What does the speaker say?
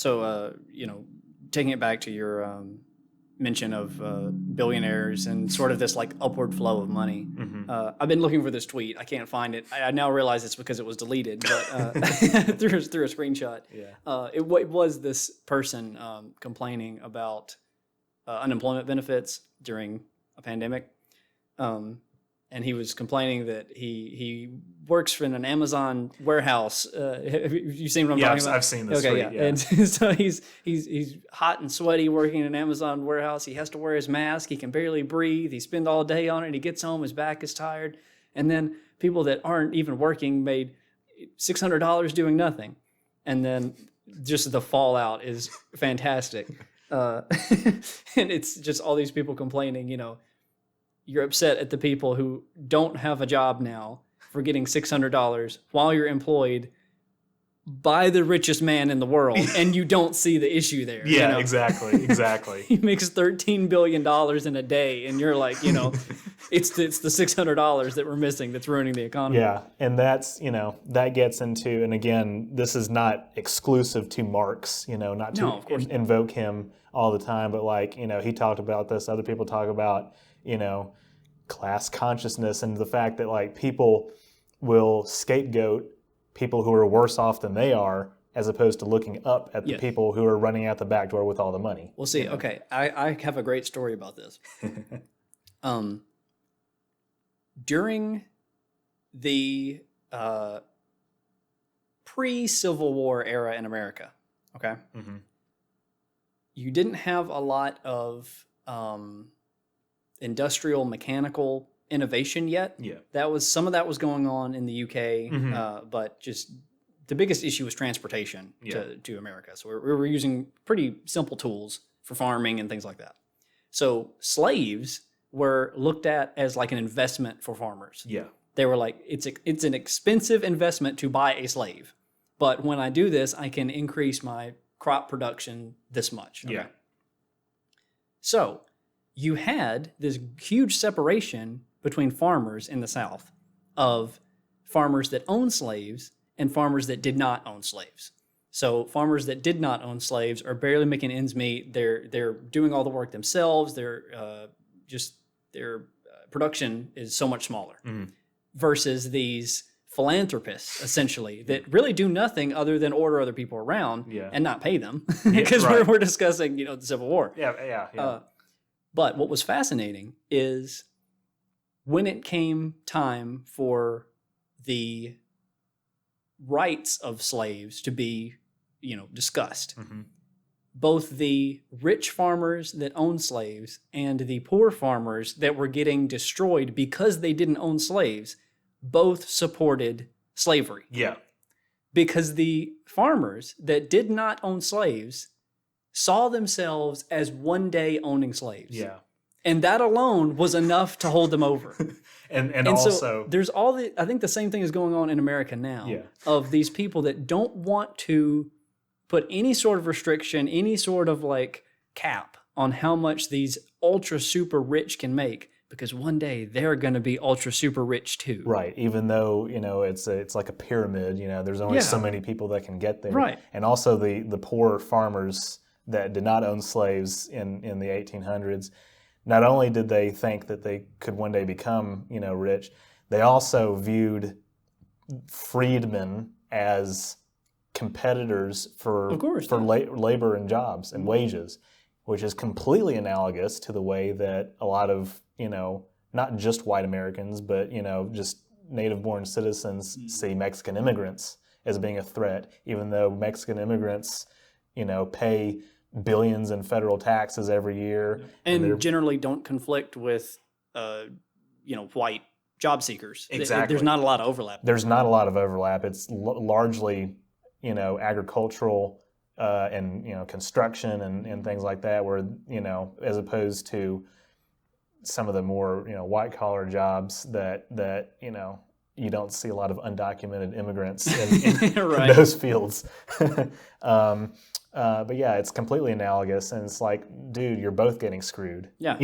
So, taking it back to your mention of billionaires and sort of this like upward flow of money. I've been looking for this tweet. I can't find it. I now realize it's because it was deleted, but through a screenshot. Yeah. It was this person complaining about unemployment benefits during a pandemic. And he was complaining that he works in an Amazon warehouse. Have you seen what I'm talking about? I've seen this. Okay, tweet, yeah. And so he's hot and sweaty working in an Amazon warehouse. He has to wear his mask. He can barely breathe. He spends all day on it. He gets home, his back is tired. And then people that aren't even working made $600 doing nothing. And then just the fallout is fantastic. And it's just all these people complaining, you're upset at the people who don't have a job now for getting $600 while you're employed by the richest man in the world, and you don't see the issue there. Yeah, exactly. He makes $13 billion in a day, and you're like, it's the $600 that we're missing that's ruining the economy. Yeah, and that's, that gets into, and again, this is not exclusive to Marx, not to invoke him all the time, but he talked about this, other people talk about, class consciousness and the fact that people will scapegoat people who are worse off than they are, as opposed to looking up at the people who are running out the back door with all the money. We'll see. Okay, I have a great story about this. During the pre-Civil War era in America, okay, you didn't have a lot of industrial mechanical innovation yet. Yeah. Some of that was going on in the UK, but just the biggest issue was transportation to America. So we were using pretty simple tools for farming and things like that. So slaves were looked at as like an investment for farmers. Yeah. They were like, it's an expensive investment to buy a slave, but when I do this, I can increase my crop production this much. Okay? Yeah. So you had this huge separation between farmers in the South of farmers that owned slaves and farmers that did not own slaves. So farmers that did not own slaves are barely making ends meet. They're doing all the work themselves. Their production is so much smaller versus these philanthropists, essentially, that really do nothing other than order other people around and not pay them because we're discussing the Civil War. Yeah. But what was fascinating is when it came time for the rights of slaves to be, discussed, both the rich farmers that owned slaves and the poor farmers that were getting destroyed because they didn't own slaves both supported slavery. Yeah. Because the farmers that did not own slaves saw themselves as one day owning slaves. Yeah. And that alone was enough to hold them over. and also so there's I think the same thing is going on in America now of these people that don't want to put any sort of restriction, any sort of cap on how much these ultra super rich can make, because one day they're going to be ultra super rich too. Right. Even though, it's like a pyramid, there's only so many people that can get there. Right. And also the poor farmers that did not own slaves in the 1800s, not only did they think that they could one day become, rich, they also viewed freedmen as competitors for labor and jobs and wages, which is completely analogous to the way that a lot of, not just white Americans, but, just native-born citizens see Mexican immigrants as being a threat, even though Mexican immigrants, pay billions in federal taxes every year. And generally don't conflict with, white job seekers. Exactly. There's not a lot of overlap. There's not a lot of overlap. It's largely, agricultural and, construction and things like that, where, as opposed to some of the more, white-collar jobs that you don't see a lot of undocumented immigrants in those fields. But yeah, it's completely analogous, and it's like, dude, you're both getting screwed. Yeah.